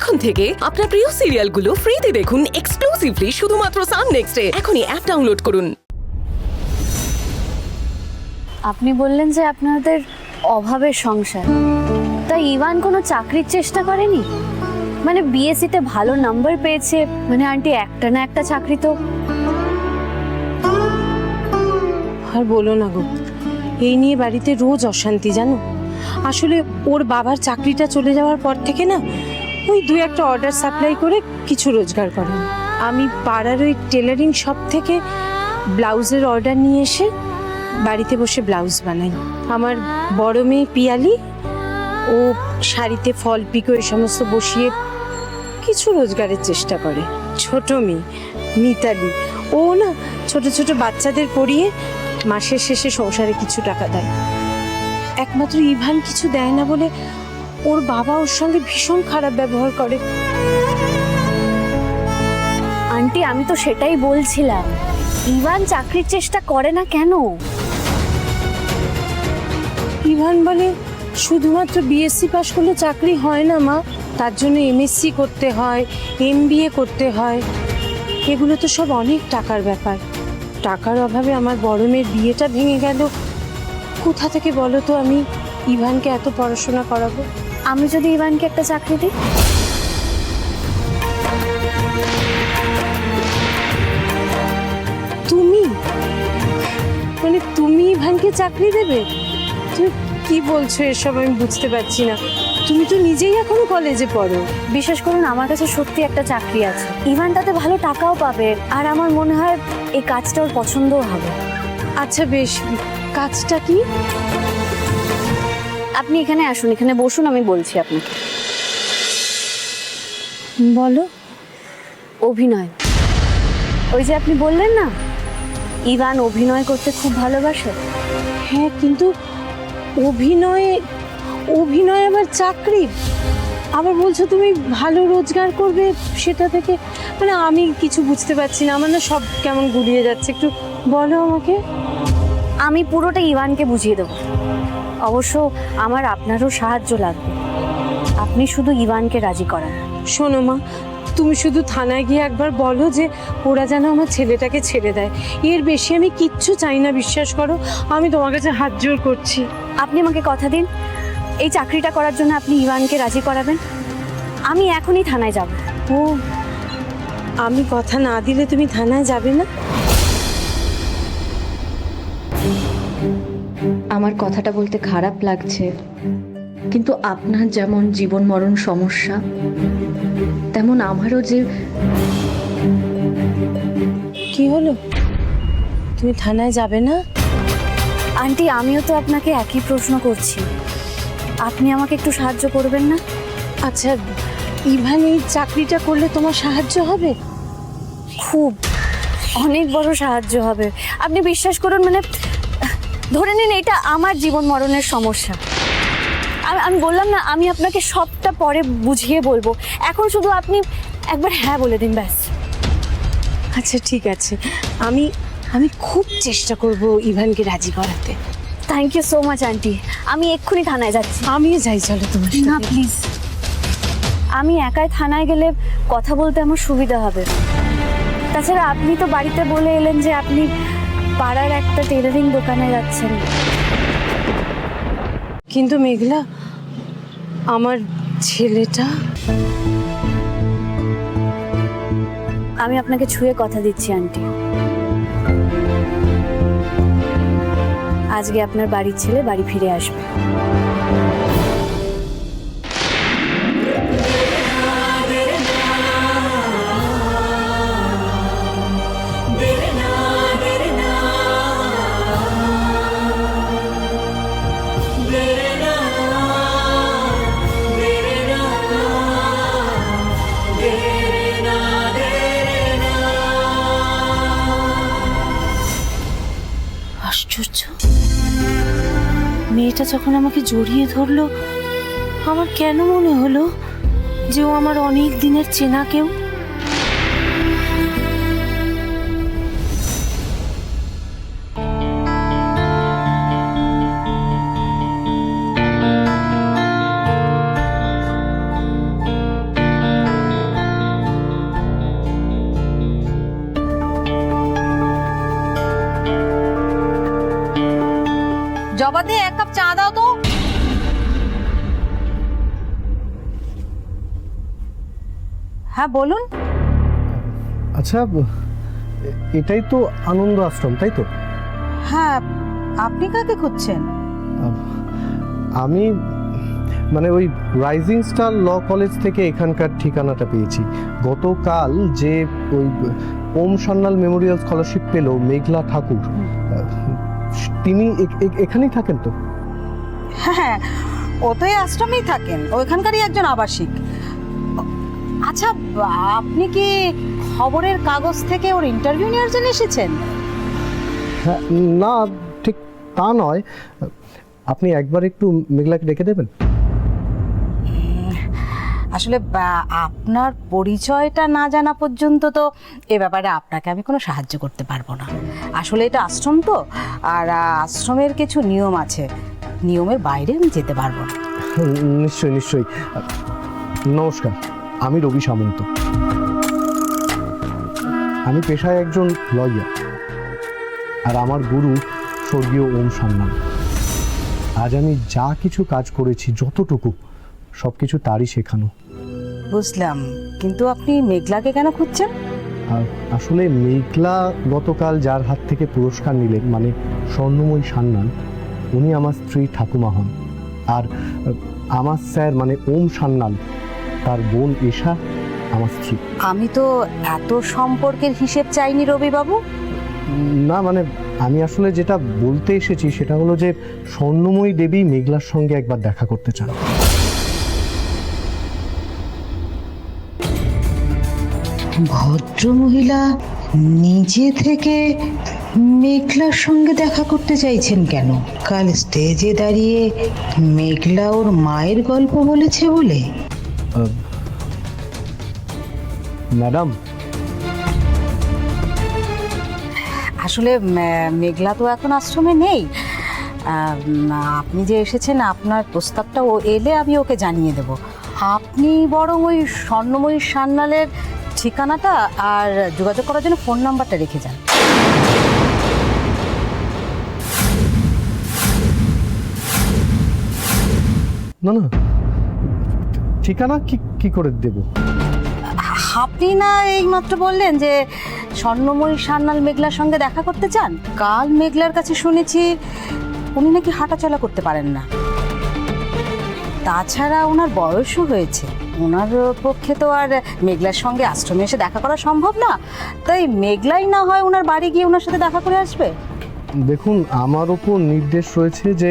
এখন থেকে আপনার প্রিয় সিরিয়ালগুলো ফ্রিতে দেখুন এক্সক্লুসিভলি শুধুমাত্র সান নেক্সটে। এখনই অ্যাপ ডাউনলোড করুন। আপনি বললেন যে আপনাদের অভাবের সংসার, তাই ইভান কোনো চাকরির চেষ্টা করেনি? মানে বিএসসিতে ভালো নাম্বার পেয়েছে, মানে আন্টি একটা না একটা চাকরি তো। আর বলো না গো, এই নিয়ে বাড়িতে রোজ অশান্তি জানো। আসলে ওর বাবার চাকরিটা চলে যাওয়ার পর থেকে না, ওই দু একটা অর্ডার সাপ্লাই করে কিছু রোজগার করে। আমি পাড়ার ওই টেলারিং শপ থেকে ব্লাউজের অর্ডার নিয়ে এসে বাড়িতে বসে ব্লাউজ বানাই। আমার বড় মেয়ে পিয়ালি, ও শাড়িতে ফল পিকো এই সমস্ত বসিয়ে কিছু রোজগারের চেষ্টা করে। ছোট মেয়ে মিতালি, ও না ছোট ছোট বাচ্চাদের পড়িয়ে মাসের শেষে সংসারে কিছু টাকা দেয়। একমাত্র ইভান কিছু দেয় না বলে ওর বাবা ওর সঙ্গে ভীষণ খারাপ ব্যবহার করে। আন্টি আমি তো সেটাই বলছিলাম, ইভান চাকরির চেষ্টা করে না কেন? ইভান বলে শুধুমাত্র বিএসসি পাশ করলে চাকরি হয় না মা, তার জন্য এমএসসি করতে হয়, এমবিএ করতে হয়। এগুলো তো সব অনেক টাকার ব্যাপার। টাকার অভাবে আমার বড় মেয়ের বিয়েটা ভেঙে গেল। কোথা থেকে বলো তো আমি ইভানকে এত পড়াশোনা করাবো? আমি যদি ইভানকে একটা চাকরি দিই? তুমি মানে তুমি ইভানকে চাকরি দেবে? তুমি কি বলছো এসব? আমি বুঝতে পারছি না। তুমি তো নিজেই এখনো কলেজে পড়ো। বিশেষ করুন আমার কাছে সত্যি একটা চাকরি আছে, ইভান তাতে ভালো টাকাও পাবে, আর আমার মনে হয় এই কাজটা ওর পছন্দও হবে। আচ্ছা বেশ, কাজটা কি? আপনি এখানে আসুন, এখানে বসুন, আমি বলছি আপনাকে। বলো। অভিনয়। ওই যে আপনি বললেন না ইভান অভিনয় করতে খুব ভালোবাসে। হ্যাঁ, কিন্তু অভিনয় অভিনয় আবার চাকরি? আবার বলছো তুমি ভালো রোজগার করবে সেটা থেকে? মানে আমি কিছু বুঝতে পারছি না, আমার না সব কেমন গুলিয়ে যাচ্ছে। একটু বলো আমাকে। আমি পুরোটা ইভানকে বুঝিয়ে দেবো। অবশ্য আমার আপনারও সাহায্য লাগবে, আপনি শুধু ইভানকে রাজি করান। শোনো মা, তুমি শুধু থানায় গিয়ে একবার বলো যে ওরা যেন আমার ছেলেটাকে ছেড়ে দেয়। এর বেশি আমি কিচ্ছু চাই না, বিশ্বাস করো। আমি তোমার কাছে হাত জোড় করছি। আপনি আমাকে কথা দিন, এই চাকরিটা করার জন্য আপনি ইভানকে রাজি করাবেন। আমি এখনই থানায় যাব। ও, আমি কথা না দিলে তুমি থানায় যাবে না? আমার কথাটা বলতে খারাপ লাগছে, কিন্তু আপনার যেমন জীবন মরণ সমস্যা, তেমন আমারও যে। কি হলো? তুমি থানায় যাবে না? আন্টি আমিও তো আপনাকে একই প্রশ্ন করছি, আপনি আমাকে একটু সাহায্য করবেন না? আচ্ছা, ইভান এই চাকরিটা করলে তোমার সাহায্য হবে? খুব, অনেক বড় সাহায্য হবে। আপনি বিশ্বাস করুন, মানে ধরে নিন এটা আমার জীবন মরণের সমস্যা। আমি বললাম না আমি আপনাকে সবটা পরে বুঝিয়ে বলবো, এখন শুধু আপনি একবার হ্যাঁ বলে দিন ব্যাস। আচ্ছা ঠিক আছে, আমি আমি খুব চেষ্টা করব ইভানকে রাজি করাতে। Thank you so much aunty, আমি এক্ষুনি থানায় যাচ্ছি। আমিও যাই, চলো তোমার না সাথে। প্লিজ, আমি থানায় গেলে কথা বলতে আমার সুবিধা হবে। তাছাড়া আপনি তো বাড়িতে বলে এলেন যে আপনি পাড়ার একটা টেলারিং দোকানে যাচ্ছেন। কিন্তু মেঘলা, আমার ছেলেটা। আমি আপনাকে ছুঁয়ে কথা দিচ্ছি আন্টি, আজকে আপনার বাড়ির ছেলে বাড়ি ফিরে আসবে। আশ্চর্য, মেয়েটা যখন আমাকে জড়িয়ে ধরলো, আমার কেন মনে হলো যে ও আমার অনেক দিনের চেনা কেউ। হ্যাঁ বলুন। আচ্ছা, এটাই তো আনন্দ আশ্রম, তাই তো? হ্যাঁ, আপনি কাকে খুঁজছেন? আমি মানে ওই রাইজিং স্টার ল কলেজ থেকে এখানকার ঠিকানাটা পেয়েছি। গতকাল যে ওই ওম সান্যাল মেমোরিয়াল স্কলারশিপ পেল মেঘলা ঠাকুর, তিনি এখানেই থাকেন তো? হ্যাঁ, ও তো এই আশ্রমেই থাকেন, ওইখানকারই একজন আবাসিক। আচ্ছা, আপনি কি খবরের কাগজ থেকে ওর ইন্টারভিউ নেওয়ার জন্য এসেছেন? হ্যাঁ, না ঠিক তা নয়। আপনি একবার একটু মেঘলাকে ডেকে দেবেন? আসলে আপনার পরিচয়টা না জানা পর্যন্ত তো এ ব্যাপারে আপনাকে আমি কোনো সাহায্য করতে পারবো না। আসলে এটা আশ্রম তো, আর আশ্রমের কিছু নিয়ম আছে, নিয়মের বাইরে আমি যেতে পারবো না। নিশ্চয়ই নিশ্চয়ই। নমস্কার, আমি রবি সামন্ত। আমি পেশায় একজন লয়ার, আর আমার গুরু স্বর্গীয় ওম সান্যাল। আজ আমি যা কিছু কাজ করেছি, যতটুকু, সব কিছু তারই শেখানো। বুঝলাম, কিন্তু আপনি মেঘলাকে কেন খুঁজছেন? আর আসলে মেঘলা গতকাল যার হাত থেকে পুরস্কার নিলেন, মানে স্বর্ণময়ী সান্যাল, উনি আমার স্ত্রী ঠাকুমা হন। আর আমার স্যার মানে ওম সান্যাল, তার বোন এশা আমার স্ত্রী। আমি তো এত সম্পর্কের হিসেব চাইনি রবিবাবু। না মানে আমি আসলে যেটা বলতে এসেছি সেটা হলো যে স্বর্ণময়ী দেবী মেঘলার সঙ্গে একবার দেখা করতে চান। ভদ্রমহিলা নিজে থেকে মেঘলার সঙ্গে দেখা করতে চাইছেন কেন? কাল স্টেজে দাঁড়িয়ে মেঘলা ওর মায়ের গল্প বলেছে বলে? ম্যাডাম, আসলে মেঘলা তো এখন আশ্রমে নেই। আপনি যে এসেছেন, আপনার প্রস্তাবটা ও এলে আমি ওকে জানিয়ে দেব। আপনি বরং ওই স্বর্ণময়ী সান্যালের ঠিকানাটা আর যোগাযোগ করার জন্য ফোন নাম্বারটা রেখে যান। না না, ঠিকানা কি করে দেব? আপনি না এইমাত্র বললেন যে স্বর্ণময়ী সান্যাল মেঘলার সঙ্গে দেখা করতে চান? কাল মেঘলার কাছে শুনেছি উনি নাকি হাঁটাচলা করতে পারেন না। তাছাড়া ওনার বয়সও হয়েছে, ওনার পক্ষে তো আর মেঘলার সঙ্গে আশ্রমে এসে দেখা করা সম্ভব না। তাই মেঘলাই না হয় ওনার বাড়ি গিয়ে ওনার সাথে দেখা করে আসবে। দেখুন, আমার ওপর নির্দেশ রয়েছে যে